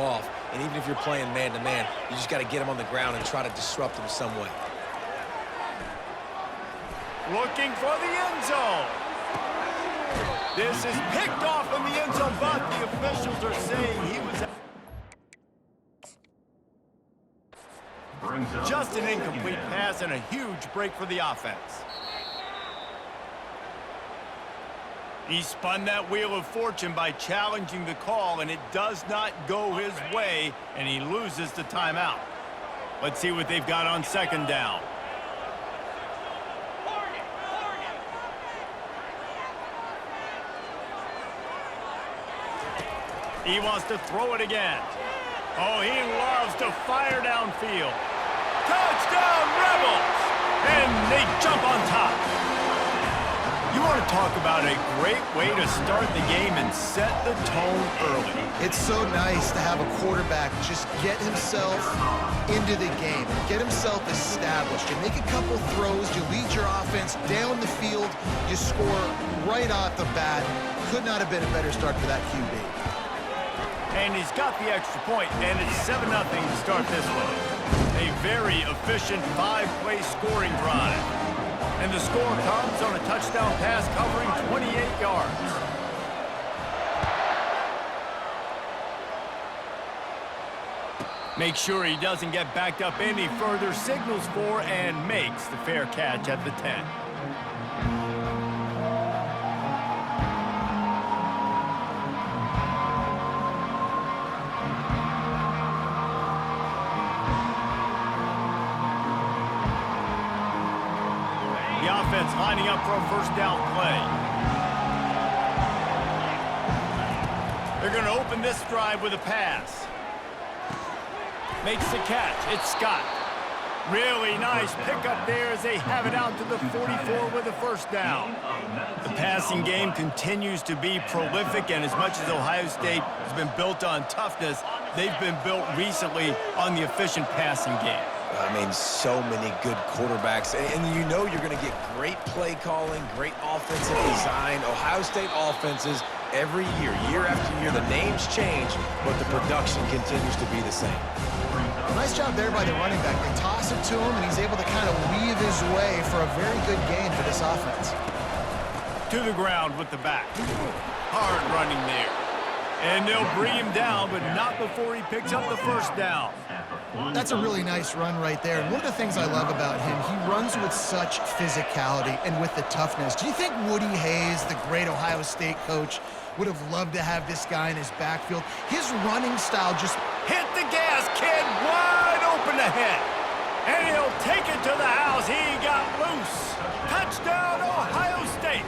off. And even if you're playing man-to-man, you just got to get him on the ground and try to disrupt him some way. Looking for the end zone. This is picked off in the end zone, but the officials are saying he was just an incomplete pass and a huge break for the offense. He spun that wheel of fortune by challenging the call, and it does not go his way, and he loses the timeout. Let's see what they've got on second down. He wants to throw it again. Oh, he loves to fire downfield. Touchdown, Rebels! And they jump on top. You want to talk about a great way to start the game and set the tone early. It's so nice to have a quarterback just get himself into the game, get himself established. You make a couple throws, you lead your offense down the field, you score right off the bat. Could not have been a better start for that QB. And he's got the extra point, and it's 7-0 to start this one. A very efficient 5-play scoring drive. And the score comes on a touchdown pass covering 28 yards. Make sure he doesn't get backed up any further, signals for and makes the fair catch at the 10. The offense lining up for a first down play. They're going to open this drive with a pass. Makes the catch. It's Scott. Really nice pickup there as they have it out to the 44 with a first down. The passing game continues to be prolific, and as much as Ohio State has been built on toughness, they've been built recently on the efficient passing game. I mean, so many good quarterbacks. And you know you're going to get great play calling, great offensive design. Ohio State offenses every year, year after year, the names change, but the production continues to be the same. Nice job there by the running back. They toss it to him, and he's able to kind of weave his way for a very good gain for this offense. To the ground with the back. Hard running there. And they'll bring him down, but not before he picks up the first down. That's a really nice run right there. And one of the things I love about him, he runs with such physicality and with the toughness. Do you think Woody Hayes, the great Ohio State coach, would have loved to have this guy in his backfield? His running style just... Hit the gas, kid, wide open ahead. And he'll take it to the house. He got loose. Touchdown, Ohio State.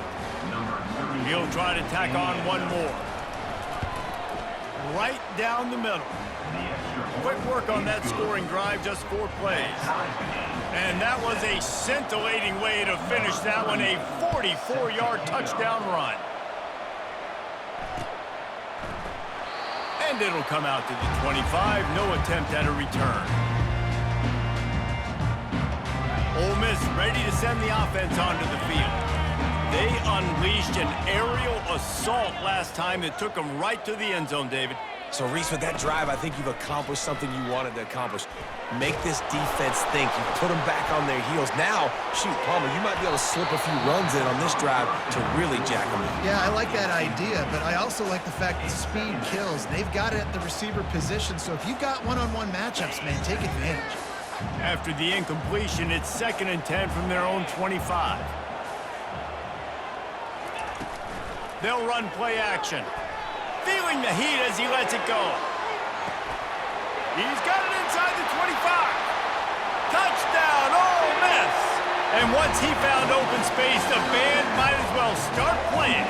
He'll try to tack on one more. Right down the middle. Quick work on that scoring drive, just 4 plays. And that was a scintillating way to finish that one, a 44-yard touchdown run. And it'll come out to the 25, no attempt at a return. Ole Miss ready to send the offense onto the field. They unleashed an aerial assault last time that took them right to the end zone, David. So, Reese, with that drive, I think you've accomplished something you wanted to accomplish. Make this defense think. You put them back on their heels. Now, shoot, Palmer, you might be able to slip a few runs in on this drive to really jack them in. Yeah, I like that idea, but I also like the fact that speed kills. They've got it at the receiver position, so if you've got one-on-one matchups, man, take advantage. After the incompletion, it's 2nd and 10 from their own 25. They'll run play action. Feeling the heat as he lets it go. He's got it inside the 25. Touchdown, Ole Miss. And once he found open space, the band might as well start playing.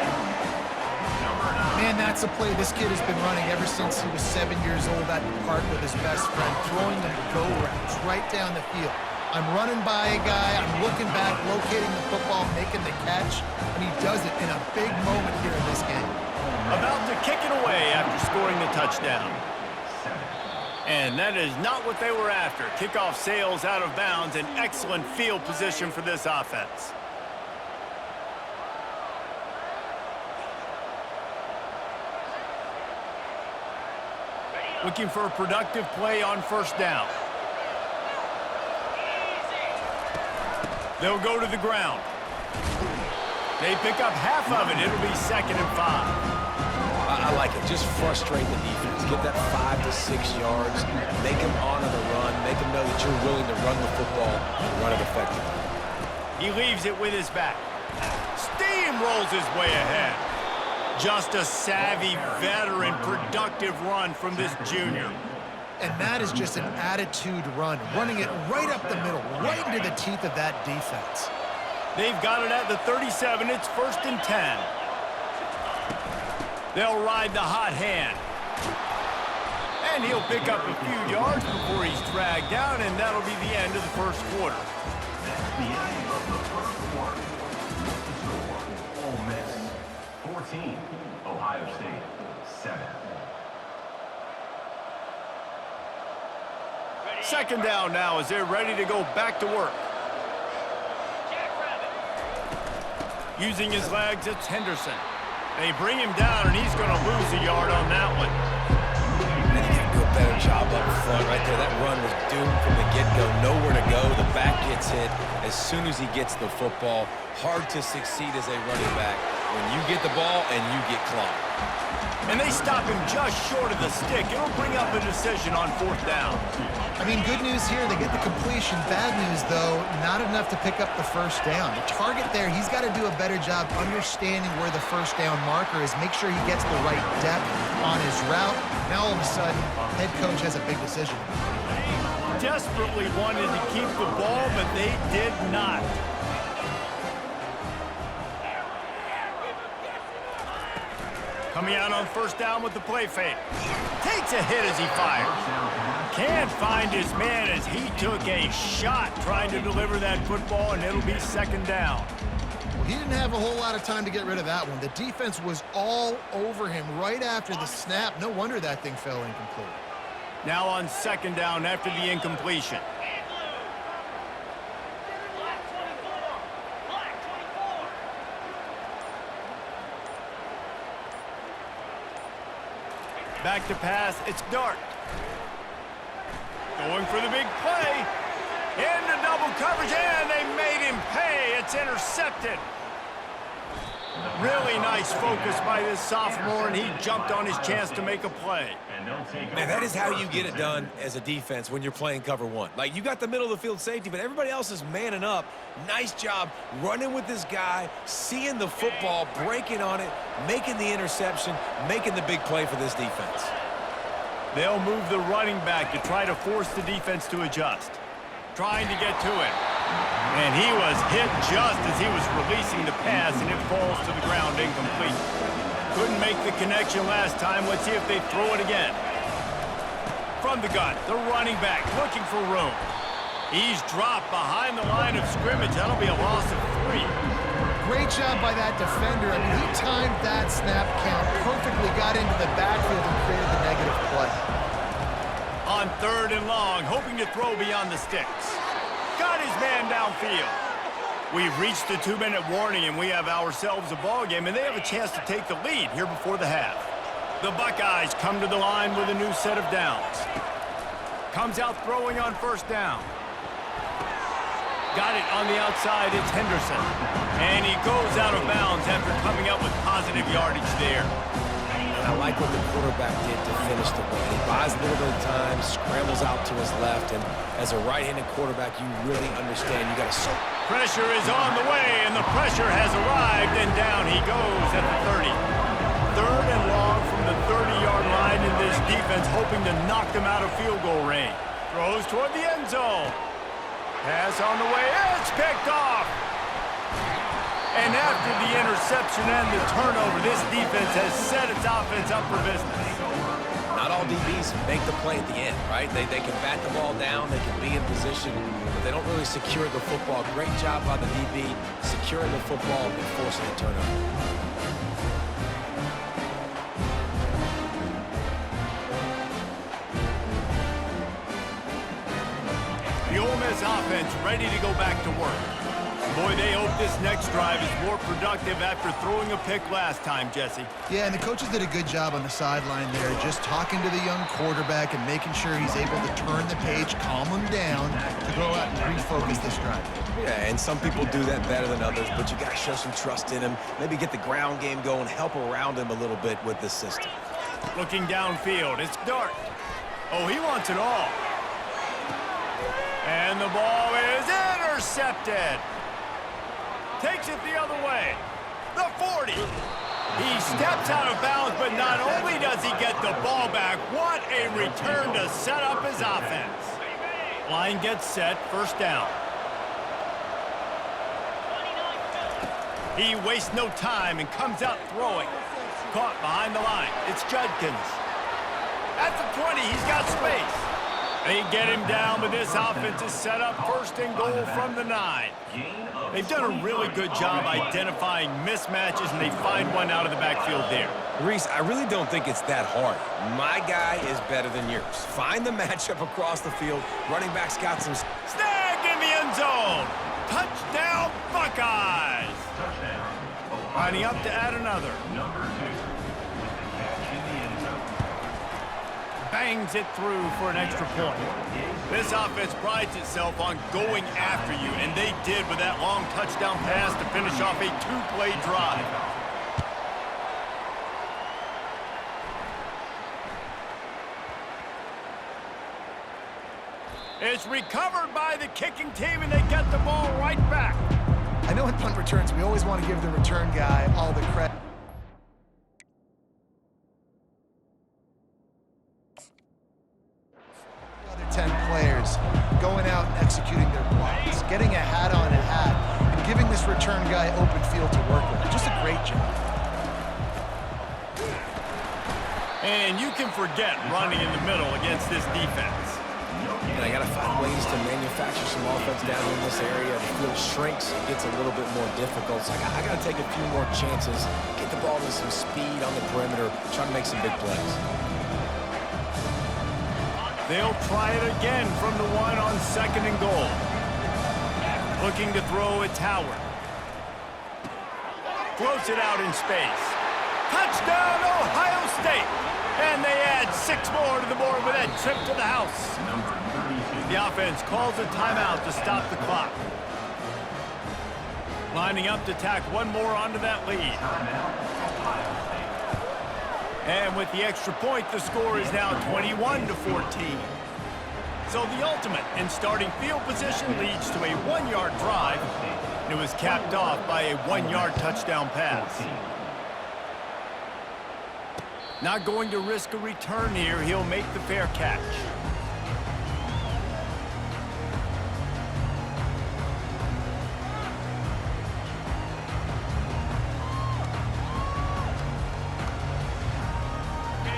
Man, that's a play this kid has been running ever since he was 7 years old at the park with his best friend, throwing them go-rounds right down the field. I'm running by a guy, I'm looking back, locating the football, making the catch, and he does it in a big moment here in this game. About to kick it away after scoring the touchdown. And that is not what they were after. Kickoff sails out of bounds, an excellent field position for this offense. Looking for a productive play on first down. They'll go to the ground. They pick up half of it. It'll be 2nd and 5. I like it. Just frustrate the defense. Get that 5 to 6 yards. Make them honor the run. Make them know that you're willing to run the football and run it effectively. He leaves it with his back. Steamrolls his way ahead. Just a savvy, veteran, productive run from this junior. And that is just an attitude run, running it right up the middle, right into the teeth of that defense. They've got it at the 37. It's 1st and 10. They'll ride the hot hand. And he'll pick up a few yards before he's dragged down, and that'll be the end of the first quarter. That's the end of the first quarter. Ole Miss 14, Ohio State 7. 2nd down now as they're ready to go back to work. Using his legs, it's Henderson. They bring him down, and he's going to lose a yard on that one. And he did a good, better job up front right there. That run was doomed from the get-go. Nowhere to go. The back gets hit as soon as he gets the football. Hard to succeed as a running back when you get the ball and you get clocked. And they stop him just short of the stick. It'll bring up a decision on 4th down. I mean, good news here, they get the completion. Bad news, though, not enough to pick up the first down. The target there, he's got to do a better job understanding where the first down marker is, make sure he gets the right depth on his route. Now, all of a sudden, head coach has a big decision. Desperately wanted to keep the ball, but they did not. Coming out on 1st down with the play fake. Takes a hit as he fires. Can't find his man as he took a shot trying to deliver that football, and it'll be 2nd down. Well, he didn't have a whole lot of time to get rid of that one. The defense was all over him right after the snap. No wonder that thing fell incomplete. Now on 2nd down after the incompletion. Back to pass, it's Dart. Going for the big play. Into double coverage, and they made him pay. It's intercepted. Really nice focus by this sophomore, and he jumped on his chance to make a play. Man, that is how you get it done as a defense when you're playing cover one. Like, you got the middle of the field safety, but everybody else is manning up. Nice job running with this guy, seeing the football, breaking on it, making the interception, making the big play for this defense. They'll move the running back to try to force the defense to adjust. Trying to get to it. And he was hit just as he was releasing the pass, and it falls to the ground incomplete. Couldn't make the connection last time. Let's see if they throw it again. From the gun, the running back looking for room. He's dropped behind the line of scrimmage. That'll be a loss of 3. Great job by that defender. I mean, he timed that snap count perfectly, got into the backfield and created the negative play. On 3rd and long, hoping to throw beyond the sticks. Got his man downfield. We've reached the 2-minute warning, and we have ourselves a ball game, and they have a chance to take the lead here before the half. The Buckeyes come to the line with a new set of downs. Comes out throwing on 1st down. Got it on the outside, it's Henderson. And he goes out of bounds after coming up with positive yardage there. And I like what the quarterback did to finish the run. He buys a little bit of time, scrambles out to his left, and as a right-handed quarterback, you really understand you got to... Pressure is on the way, and the pressure has arrived, and down he goes at the 30. 3rd and long from the 30-yard line, in this defense hoping to knock them out of field goal range. Throws toward the end zone. Pass on the way, it's picked off. And after the interception and the turnover, this defense has set its offense up for business. Not all DBs make the play at the end, right? They can bat the ball down, they can be in position, but they don't really secure the football. Great job by the DB securing the football and forcing the turnover. The Ole Miss offense ready to go back to work. Boy, they hope this next drive is more productive after throwing a pick last time, Jesse. Yeah, and the coaches did a good job on the sideline there, just talking to the young quarterback and making sure he's able to turn the page, calm him down to go out and refocus this drive. Yeah, and some people do that better than others, but you got to show some trust in him. Maybe get the ground game going, help around him a little bit with this system. Looking downfield, it's Dart. Oh, he wants it all. And the ball is intercepted. Takes it the other way. The 40. He steps out of bounds, but not only does he get the ball back, what a return to set up his offense. Line gets set, first down. He wastes no time and comes out throwing. Caught behind the line. It's Judkins. At the 20, he's got space. They get him down, but this offense is set up first and goal from the 9. They've done a really good job identifying mismatches, and they find one out of the backfield there. Reese, I really don't think it's that hard. My guy is better than yours. Find the matchup across the field. Running back's got some... Snag in the end zone. Touchdown, Buckeyes. Lining up to add another. Number 2 with the catch in the end zone. Bangs it through for an extra point. This offense prides itself on going after you, and they did with that long touchdown pass to finish off a 2-play drive. It's recovered by the kicking team, and they get the ball right back. I know in punt returns, we always want to give the return guy all the credit. The other 10 players going out and executing their blocks, getting a hat on a hat, and giving this return guy open field to work with. Just a great job. And you can forget running in the middle against this defense. And I got to find ways to manufacture some offense down in this area. The field shrinks, it gets a little bit more difficult. So I got to take a few more chances, get the ball to some speed on the perimeter, try to make some big plays. They'll try it again from the 1 on 2nd and goal. Looking to throw at Howard. Floats it out in space. Touchdown, Ohio State! And they add 6 more to the board with that trip to the house. The offense calls a timeout to stop the clock. Lining up to tack one more onto that lead. And with the extra point, the score is now 21-14. So the ultimate in starting field position leads to a 1-yard drive. And it was capped off by a 1-yard touchdown pass. Not going to risk a return here. He'll make the fair catch.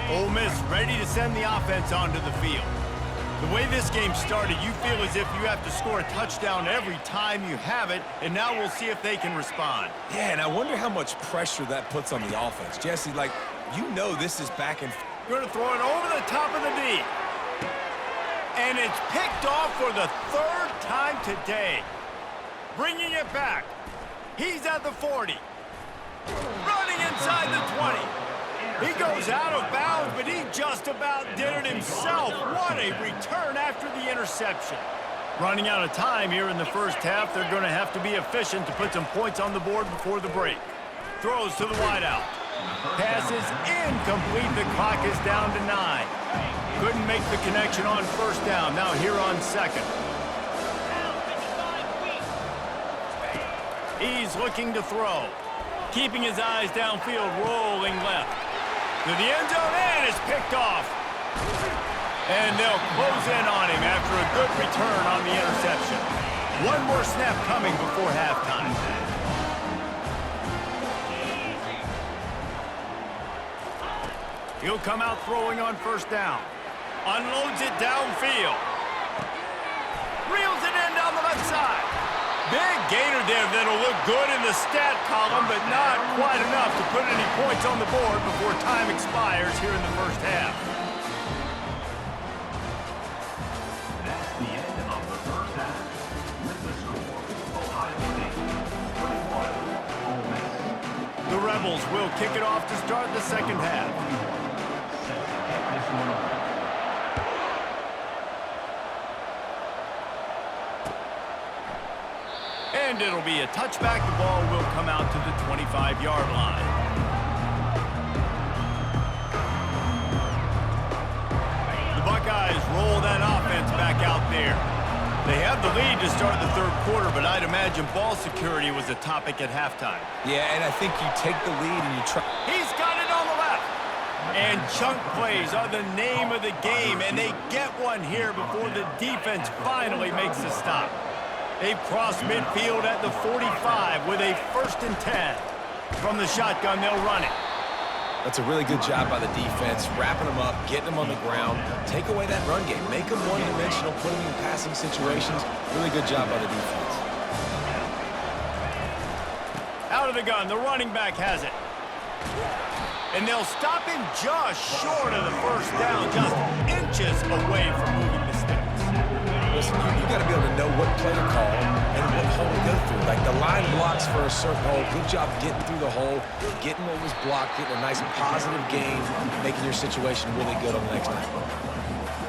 Ole Miss ready to send the offense onto the field. The way this game started, you feel as if you have to score a touchdown every time you have it, and now we'll see if they can respond. Yeah, and I wonder how much pressure that puts on the offense. Jesse, like, you know this is back and... Going to throw it over the top of the D. And it's picked off for the 3rd time today. Bringing it back. He's at the 40. Running inside the 20. He goes out of bounds, but he just about did it himself. What a return after the interception. Running out of time here in the first half. They're going to have to be efficient to put some points on the board before the break. Throws to the wideout. Pass is incomplete. The clock is down to 9. Couldn't make the connection on first down. Now here on 2nd. He's looking to throw. Keeping his eyes downfield, rolling left. To the end zone, and it's picked off. And they'll close in on him after a good return on the interception. One more snap coming before halftime. He'll come out throwing on first down. Unloads it downfield. Reels it in down the left side. Big gainer there that'll look good in the stat column, but not quite enough to put any points on the board before time expires here in the first half. That's the end of the first half. With the score, Ohio State will kick it off to start the second half. This one off. And it'll be a touchback. The ball will come out to the 25-yard line. The Buckeyes roll that offense back out there. They have the lead to start the third quarter, but I'd imagine ball security was a topic at halftime. Yeah, and I think you take the lead and you try. He's got it on the left. And chunk plays are the name of the game, and they get one here before the defense finally makes a stop. They cross midfield at the 45 with a 1st and 10. From the shotgun, they'll run it. That's a really good job by the defense, wrapping them up, getting them on the ground. Take away that run game. Make them one-dimensional, put them in passing situations. Really good job by the defense. Out of the gun, the running back has it. And they'll stop him just short of the first down, just inches away from moving the sticks. Listen, you got to be able to know what play to call and what hole to go through. Like the line blocks for a certain hole. Good job getting through the hole, getting what was blocked, getting a nice positive gain, making your situation really good on the next night.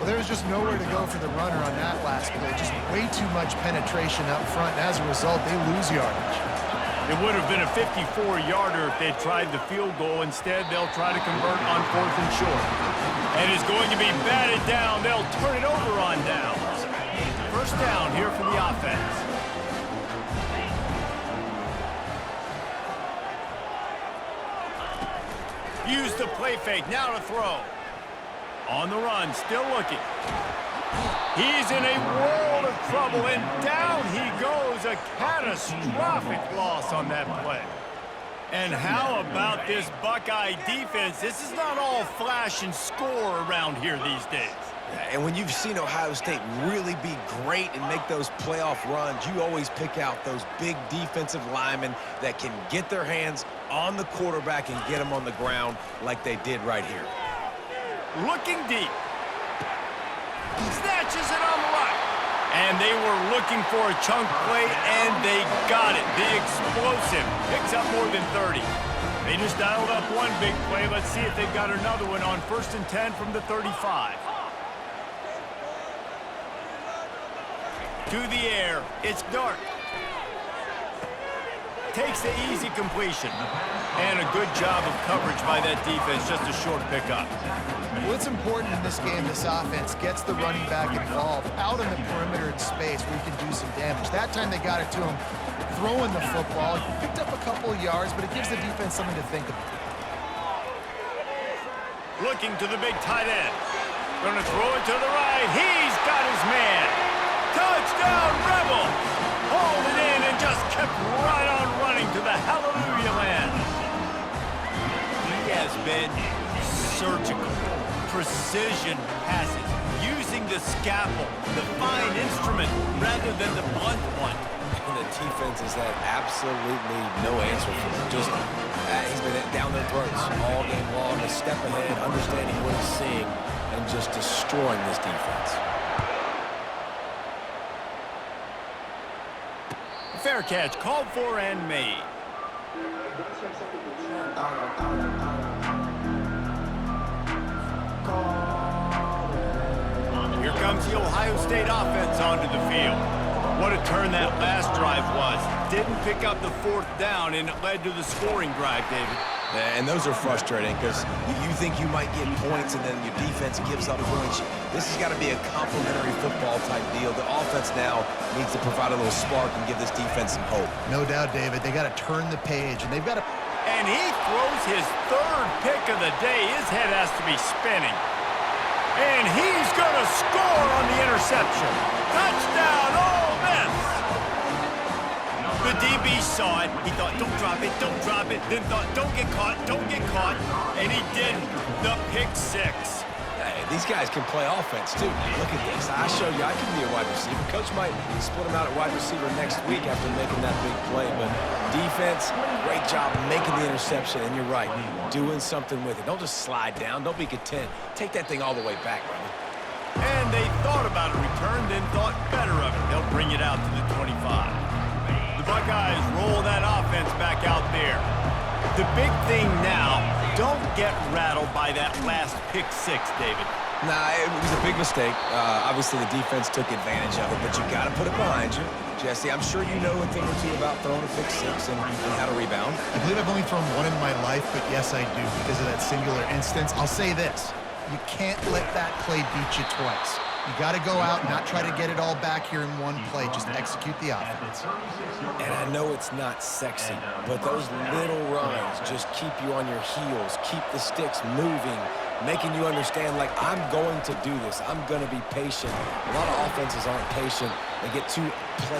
Well, there was just nowhere to go for the runner on that last play. Just way too much penetration up front, and as a result, they lose yardage. It would have been a 54-yarder if they'd tried the field goal. Instead, they'll try to convert on 4th and short. And it's going to be batted down. They'll turn it over on downs. First down here for the offense. Use the play fake. Now to throw. On the run, still looking. He's in a world of trouble, and down he goes. A catastrophic loss on that play. And how about this Buckeye defense? This is not all flash and score around here these days. And when you've seen Ohio State really be great and make those playoff runs, you always pick out those big defensive linemen that can get their hands on the quarterback and get him on the ground like they did right here. Looking deep. Snatches it on the right. And they were looking for a chunk play, and they got it. The explosive picks up more than 30. They just dialed up one big play. Let's see if they've got another one on 1st and 10 from the 35. To the air. It's Dark. Takes the easy completion. And a good job of coverage by that defense. Just a short pickup. What's important in this game, this offense gets the running back involved out on the perimeter in space where he can do some damage. That time they got it to him throwing the football. He picked up a couple of yards, but it gives the defense something to think about. Looking to the big tight end. Going to throw it to the right. He's got his man. Touchdown, Rebels! Hauled it in and just kept right on running to the hallelujah land. He has been surgical. Precision passes, using the scalpel, the fine instrument, rather than the blunt one. And the defense has had absolutely no answer for him. Just, he's been down their throats all game long, a step ahead, understanding what he's seeing, and just destroying this defense. Fair catch, called for and made. Here comes the Ohio State offense onto the field. What a turn that last drive was. Didn't pick up the 4th down, and it led to the scoring drive, David. Yeah, and those are frustrating because you think you might get points and then your defense gives up points. This has got to be a complementary football type deal. The offense now needs to provide a little spark and give this defense some hope. No doubt, David. They got to turn the page, and they've got to... And he throws his 3rd pick of the day. His head has to be spinning. And he's going to score on the interception. Touchdown, Ole Miss! The DB saw it. He thought, don't drop it, don't drop it. Then thought, don't get caught, don't get caught. And he did the pick 6. Hey, these guys can play offense, too. Look at this. I showed you I can be a wide receiver. Coach might split him out at wide receiver next week after making that big play. But defense, great job making the interception. And you're right, doing something with it. Don't just slide down. Don't be content. Take that thing all the way back, brother. And they thought about a return, then thought better of it. They'll bring it out to the 25. The Buckeyes roll that offense back out there. The big thing now, don't get rattled by that last pick six, David. Nah, it was a big mistake. Obviously, the defense took advantage of it, but you got to put it behind you. Jesse, I'm sure you know a thing or two about throwing a pick six and how to rebound. I believe I've only thrown one in my life, but yes, I do because of that singular instance. I'll say this. You can't let that play beat you twice. You got to go out and not try to get it all back here in one play. Just execute the offense. And I know it's not sexy, but those little runs just keep you on your heels, keep the sticks moving, making you understand, like, I'm going to do this. I'm going to be patient. A lot of offenses aren't patient. They get too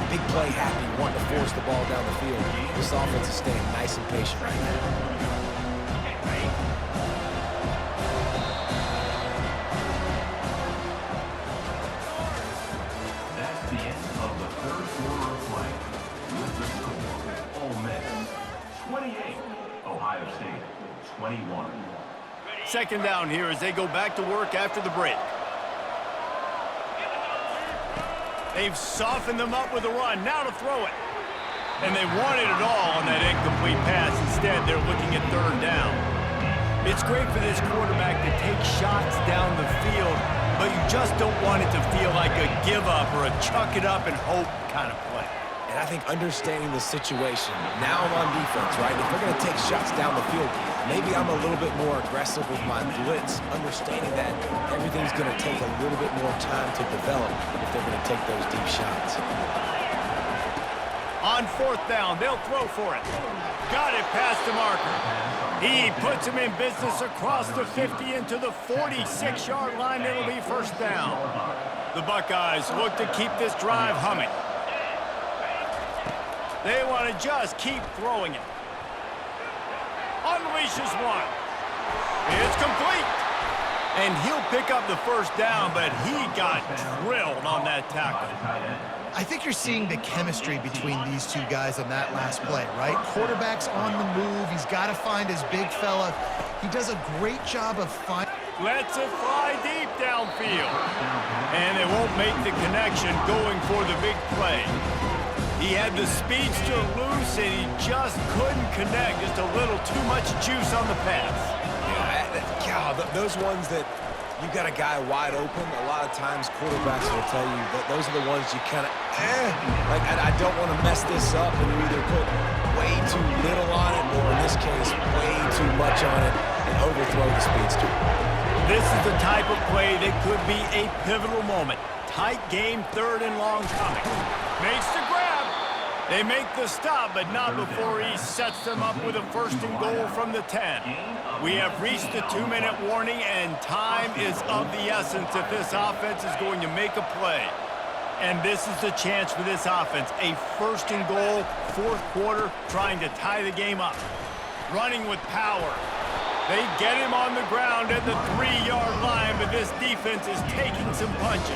big play happy, wanting to force the ball down the field. This offense is staying nice and patient right now. That's the end of the third quarter of play. With the score, Ole Miss 28, Ohio State 21. Second down here as they go back to work after the break. They've softened them up with a run. Now to throw it. And they wanted it all on that incomplete pass. Instead, they're looking at third down. It's great for this quarterback to take shots down the field, but you just don't want it to feel like a give up or a chuck it up and hope kind of play. And I think understanding the situation, now I'm on defense, right? If they're going to take shots down the field, maybe I'm a little bit more aggressive with my blitz, understanding that everything's going to take a little bit more time to develop if they're going to take those deep shots. On fourth down, they'll throw for it. Got it past the marker. He puts him in business across the 50 into the 46-yard line. It'll be first down. The Buckeyes look to keep this drive humming. They want to just keep throwing it. Unleashes one. It's complete. And he'll pick up the first down, but he got drilled on that tackle. I think you're seeing the chemistry between these two guys on that last play, right? Quarterback's on the move. He's got to find his big fella. He does a great job of finding... Lets it fly deep downfield. And they won't make the connection going for the big play. He had the speedster loose, and he just couldn't connect. Just a little too much juice on the pass. Yeah, those ones that you got a guy wide open, a lot of times quarterbacks will tell you that those are the ones you kind of, like, I don't want to mess this up, and you either put way too little on it, or in this case, way too much on it, and overthrow the speedster. This is the type of play that could be a pivotal moment. Tight game, third and long coming. Makes the grab. They make the stop, but not before he sets them up with a first and goal from the 10. We have reached the 2-minute warning, and time is of the essence if this offense is going to make a play. And this is the chance for this offense. A first and goal, fourth quarter, trying to tie the game up. Running with power. They get him on the ground at the 3-yard line, but this defense is taking some punches.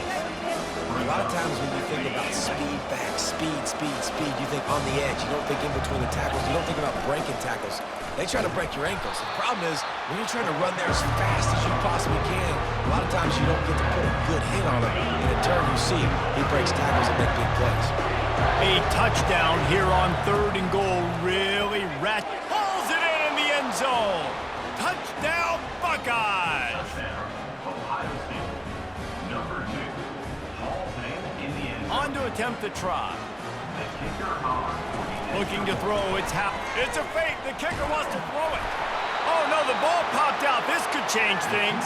A lot of times when you think about speed back, speed, you think on the edge. You don't think in between the tackles. You don't think about breaking tackles. They try to break your ankles. The problem is when you're trying to run there as fast as you possibly can, a lot of times you don't get to put a good hit on him. And in turn, you see he breaks tackles and makes big plays. A touchdown here on third and goal. Really hauls it in the end zone. Touchdown, Buckeyes! Touchdown, Ohio State. Number 2, hauls it in the end zone. On to attempt the try. The kicker on. Looking to throw. It's a fake. The kicker wants to throw it. Oh, no, the ball popped out. This could change things.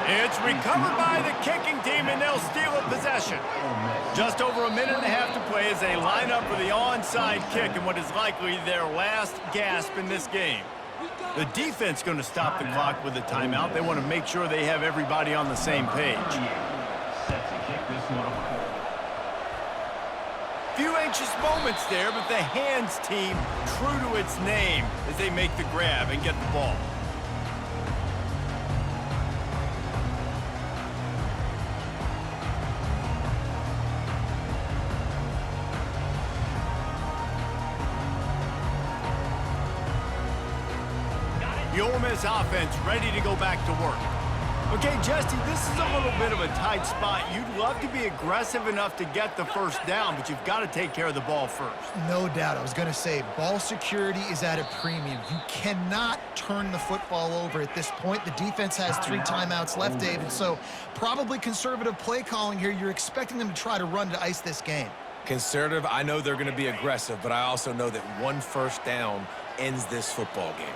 It's recovered by the kicking team, and they'll steal a possession. Just over a minute and a half to play as they line up for the onside kick in what is likely their last gasp in this game. The defense going to stop the clock with a timeout. They want to make sure they have everybody on the same page. Set to kick this one away. Few anxious moments there, but the hands team true to its name as they make the grab and get the ball. The Ole Miss offense ready to go back to work. Okay, Jesse, this is a little bit of a tight spot. You'd love to be aggressive enough to get the first down, but you've got to take care of the ball first. No doubt. I was going to say, ball security is at a premium. You cannot turn the football over at this point. The defense has 3 timeouts left, David, so probably conservative play calling here. You're expecting them to try to run to ice this game. Conservative, I know they're going to be aggressive, but I also know that 1 first down ends this football game.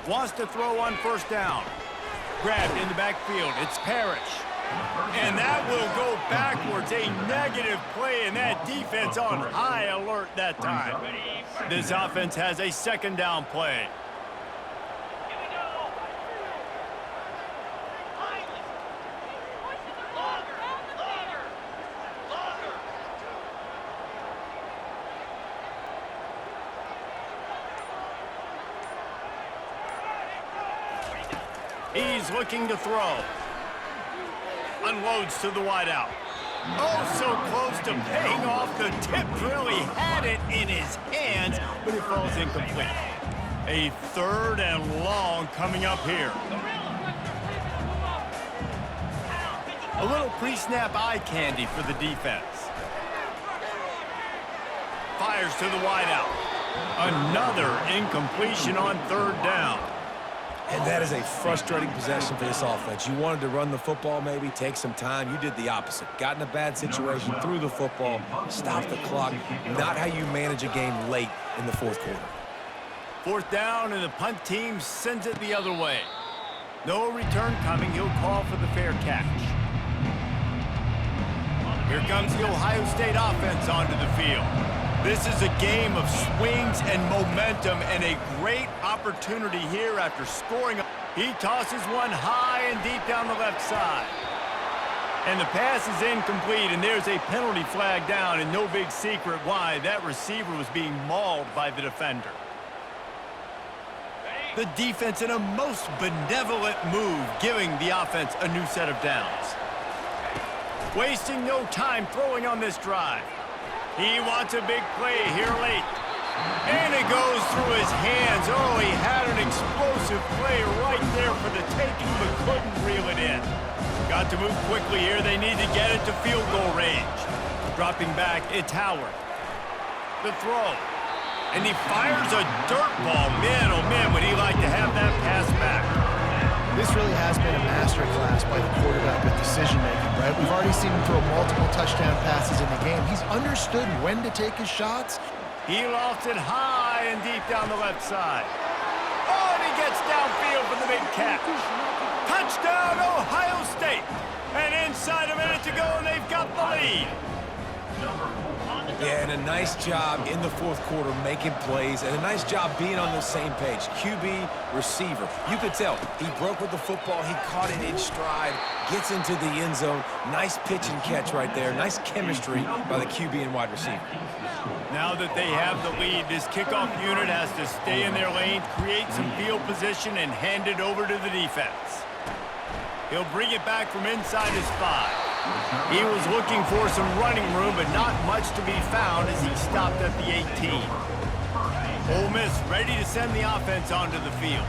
Wants to throw on first down. Grabbed in the backfield. It's Parrish. And that will go backwards. A negative play, and that defense on high alert that time. This offense has a second down play. He's looking to throw. Unloads to the wideout. Oh, so close to paying off. The tip really had it in his hands, but it falls incomplete. A 3rd and long coming up here. A little pre-snap eye candy for the defense. Fires to the wideout. Another incompletion on 3rd down. And that is a frustrating possession for this offense. You wanted to run the football, maybe take some time. You did the opposite. Got in a bad situation, threw the football, stopped the clock. Not how you manage a game late in the 4th quarter. 4th down, and the punt team sends it the other way. No return coming. He'll call for the fair catch. Here comes the Ohio State offense onto the field. This is a game of swings and momentum, and a great opportunity here after scoring. He tosses one high and deep down the left side. And the pass is incomplete, and there's a penalty flag down, and no big secret why. That receiver was being mauled by the defender. The defense in a most benevolent move, giving the offense a new set of downs. Wasting no time throwing on this drive. He wants a big play here late. And it goes through his hands. Oh, he had an explosive play right there for the taking, but couldn't reel it in. Got to move quickly here. They need to get it to field goal range. Dropping back, it's Howard. The throw. And he fires a dirt ball. Man, oh man, would he like to have that pass back. This really has been a masterclass by the quarterback with decision-making, right? We've already seen him throw multiple touchdown passes in the game. He's understood when to take his shots. He lofts it high and deep down the left side. Oh, and he gets downfield for the big catch. Touchdown, Ohio State. And inside a minute to go, and they've got the lead. Yeah, and a nice job in the 4th quarter making plays, and a nice job being on the same page. QB, receiver. You could tell he broke with the football. He caught it in stride, gets into the end zone. Nice pitch and catch right there. Nice chemistry by the QB and wide receiver. Now that they have the lead, this kickoff unit has to stay in their lane, create some field position, and hand it over to the defense. He'll bring it back from inside his 5. He was looking for some running room, but not much to be found as he stopped at the 18. Ole Miss ready to send the offense onto the field.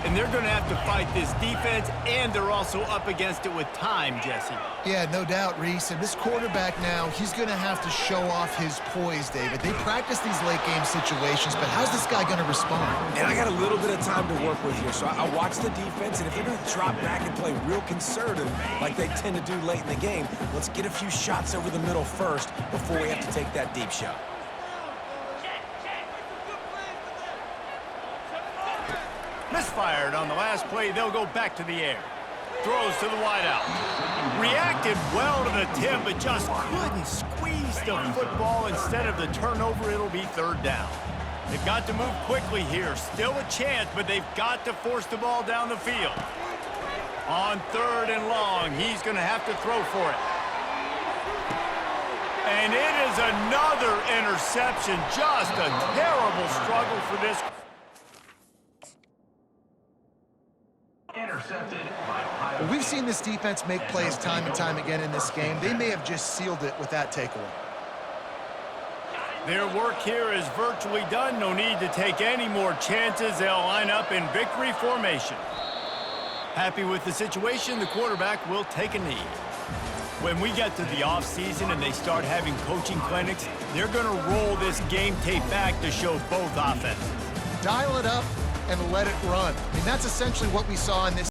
And they're going to have to fight this defense, and they're also up against it with time, Jesse. Yeah, no doubt, Reese. And this quarterback now, he's going to have to show off his poise, David. They practice these late-game situations, but how's this guy going to respond? And I got a little bit of time to work with here, so I watch the defense, and if they're going to drop back and play real conservative like they tend to do late in the game, let's get a few shots over the middle first before we have to take that deep shot. Misfired on the last play. They'll go back to the air. Throws to the wideout. Reacted well to the tip, but just couldn't squeeze the football. Instead of the turnover, it'll be 3rd down. They've got to move quickly here. Still a chance, but they've got to force the ball down the field. On 3rd and long, he's going to have to throw for it. And it is another interception. Just a terrible struggle for this. Intercepted by Ohio Well, we've seen this defense make plays time and time again in this game. They may have just sealed it with that takeaway. Their work here is virtually done. No need to take any more chances. They'll line up in victory formation. Happy with the situation, the quarterback will take a knee. When we get to the offseason and they start having coaching clinics, they're going to roll this game tape back to show both offenses. Dial it up and let it run. I mean, that's essentially what we saw in this